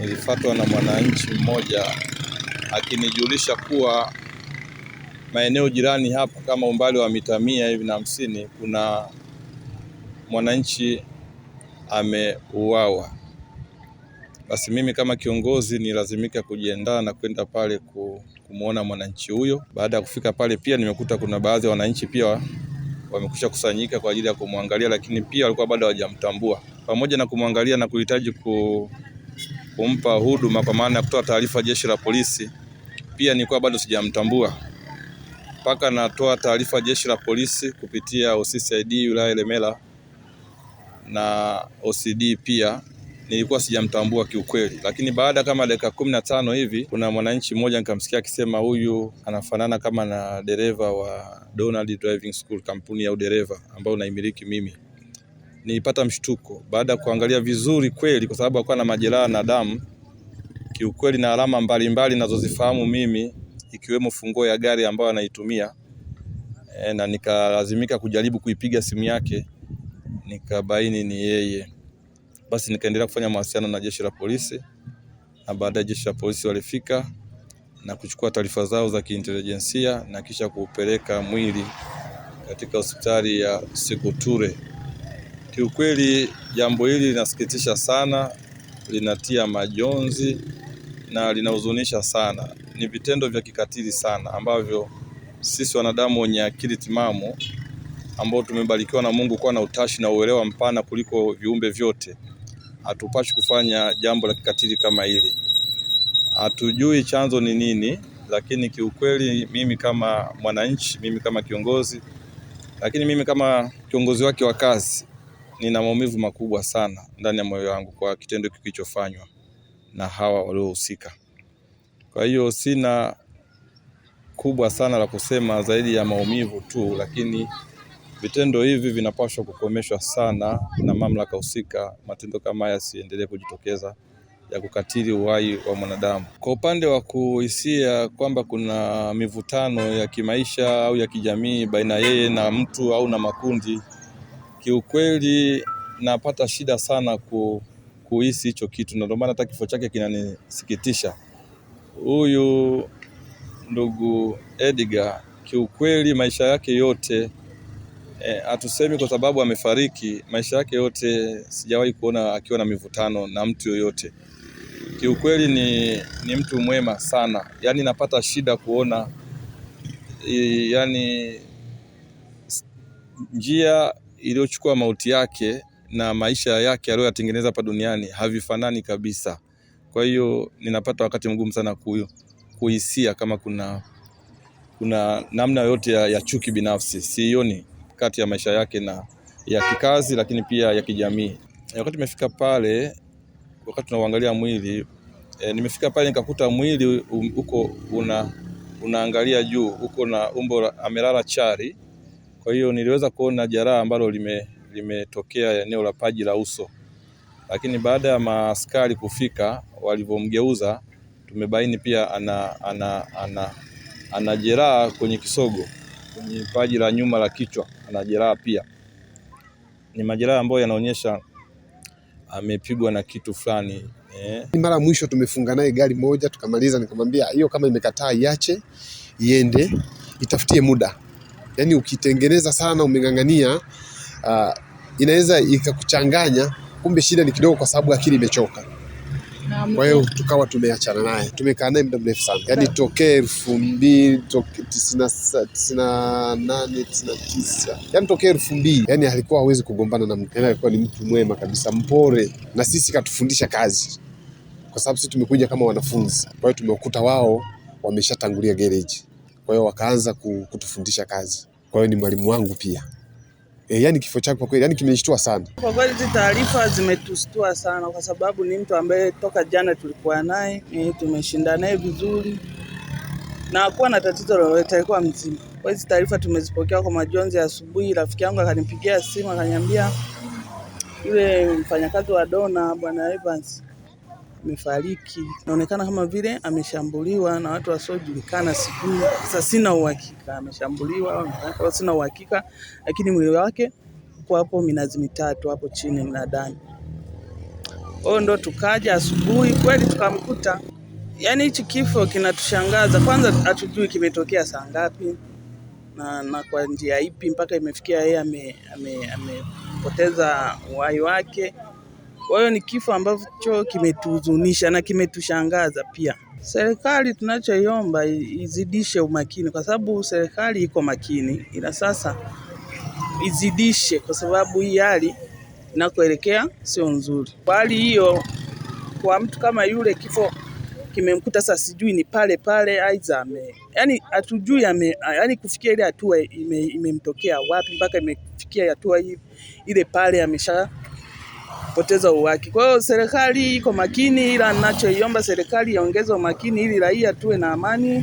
Nilifuatwa na mwananchi mmoja akinijulisha kuwa maeneo jirani hapa kama umbali wa mita 100 hivi na 50 kuna mwananchi ameuawa. Basi mimi kama kiongozi nilazimika kujiandaa na kwenda pale kumuona mwananchi huyo. Baada ya kufika pale pia nimekuta kuna baadhi ya wananchi pia wamekwisha kusanyika kwa ajili ya kumwangalia, lakini pia walikuwa bado hawajamtambua. Pamoja na kumwangalia na kuhitaji kumpa huduma kwa maana ya kutoa taarifa jeshi la polisi, pia nilikuwa bado sijamtambua. Mpaka natoa taarifa jeshi la polisi kupitia OCCID wilaya Ilemela na OCD pia nilikuwa sijamtambua kiukweli. Lakini baada kama dakika 15 hivi kuna mwananchi mmoja nikamsikia akisema huyu anafanana kama na dereva wa Donald Driving School, kampuni ya udereva ambao naimiliki mimi. Nilipata mshtuko baada ya kuangalia vizuri kweli, kwa sababu alikuwa na majeraha na damu kiukweli na alama mbalimbali nazozifahamu mimi, ikiwemo funguo ya gari ambayo anaitumia. Na nikalazimika kujaribu kuipiga simu yake, nikabaini ni yeye. Basi nikaendelea kufanya mawasiliano na jeshi la polisi, na baadaye jeshi la polisi walifika na kuchukua taarifa zao za kiintelijensia na kisha kuupeleka mwili katika hospitali ya Sékou Touré. Kiukweli jambo hili linasikitisha sana, linatia majonzi na linahuzunisha sana. Ni vitendo vya kikatili sana ambavyo sisi wanadamu wenye akili timamu ambao tumebarikiwa na Mungu kuwa na utashi na uelewa mpana kuliko viumbe vyote, hatupashi kufanya jambo la kikatili kama hili. Hatujui chanzo ni nini, lakini kiukweli mimi kama mwananchi, mimi kama kiongozi, lakini mimi kama kiongozi wake wa kazi, nina maumivu makubwa sana ndani ya moyo wangu kwa kitendo kilichofanywa na hawa waliohusika. Kwa hiyo sina kubwa sana la kusema zaidi ya maumivu tu, lakini vitendo hivi vinapaswa kukomeshwa sana na mamlaka husika. Matendo kama haya yasiendelee kujitokeza ya kukatili uhai wa mwanadamu. Kwa upande wa kuhisia kwamba kuna mivutano ya kimaisha au ya kijamii baina yeye na mtu au na makundi, kiukweli napata shida sana kuhisi hicho kitu, na ndio maana hata kifo chake kinanisikitisha. Huyu ndugu Edgar kiukweli maisha yake yote, hatusemi kwa sababu amefariki, maisha yake yote sijawahi kuona akiwa na mivutano na mtu yoyote. Kiukweli ni mtu mwema sana. Yaani napata shida kuona njia iliyochukua mauti yake na maisha yake aliyoyatengeneza hapa duniani havifanani kabisa. Kwa hiyo ninapata wakati mgumu sana kuhisia kama kuna namna yote ya chuki binafsi. Sioni kati ya maisha yake na ya kikazi, lakini pia ya kijamii. Wakati nimefika pale, wakati tunauangalia mwili, nimefika pale nikakuta mwili uko unaangalia juu, uko na umbo amelala chari. Kwa hiyo niliweza kuona jeraha ambalo limetokea eneo la paji la uso. Lakini baada ya maaskari kufika, walivyomgeuza, tumebaini pia ana jeraha kwenye kisogo, kwenye paji la nyuma la kichwa, ana jeraha pia. Ni majeraha ambayo yanaonyesha amepigwa na kitu fulani. Mara mwisho tumefunga naye gari moja tukamaliza, nikamwambia hiyo kama imekataa iache iende, itafutie muda. Yaani ukitengeneza sana umeng'ang'ania, inaweza ikakuchanganya, kumbe shida ni kidogo kwa sababu akili imechoka. Kwa hiyo tukawa tumeachana naye. Tumekaa naye muda mrefu sana. Yaani tokea 1999. Yaani tokea 2000. Yaani alikuwa hawezi kugombana na mtu. Yaani alikuwa ni mtu mwema kabisa, mpore, na sisi katufundisha kazi. Kwa sababu sisi tumekuja kama wanafunzi. Kwa hiyo tumekuta wao wameshatangulia garage. Kwa hiyo wakaanza kutufundisha kazi. Kwa hiyo ni mwalimu wangu pia. Yaani kifo chake kwa kweli, yaani kimenishtua sana. Kwa kweli hizi taarifa zimetustua sana kwa sababu ni mtu ambaye toka jana tulikuwa naye, tumeshinda naye vizuri na hakuwa na tatizo lolote, alikuwa mzima. Kwa hizi taarifa tumezipokea kwa majonzi asubuhi. Rafiki yangu akanipigia simu akaniambia yule mfanyakazi wa Dona Bwana Evans amefariki. Inaonekana kama vile ameshambuliwa na watu wasiojulikana. Sasa sina uhakika ameshambuliwa au sina uhakika, lakini mwili wake uko hapo minazi mitatu hapo chini mnadani. Kwa hiyo ndo tukaja asubuhi kweli tukamkuta. Yaani hichi kifo kinatushangaza. Kwanza hatujui kimetokea saa ngapi na kwa njia ipi mpaka imefikia yeye amepoteza uhai wake. Kwa hiyo ni kifo ambacho kimetuhuzunisha na kimetushangaza pia. Serikali tunachoiomba izidishe umakini, kwa sababu serikali iko makini, ila sasa izidishe, kwa sababu hii hali inakoelekea sio nzuri. Kwa hali hiyo, kwa mtu kama yule kifo kimemkuta sasa, sijui ni pale pale aidha yani hatujui yani kufikia ile hatua imemtokea wapi mpaka imefikia hatua ile pale ameshapoteza uhai. Kwa hiyo serikali iko makini, ila ninachoiomba serikali iongeze umakini ili raia tuwe na amani.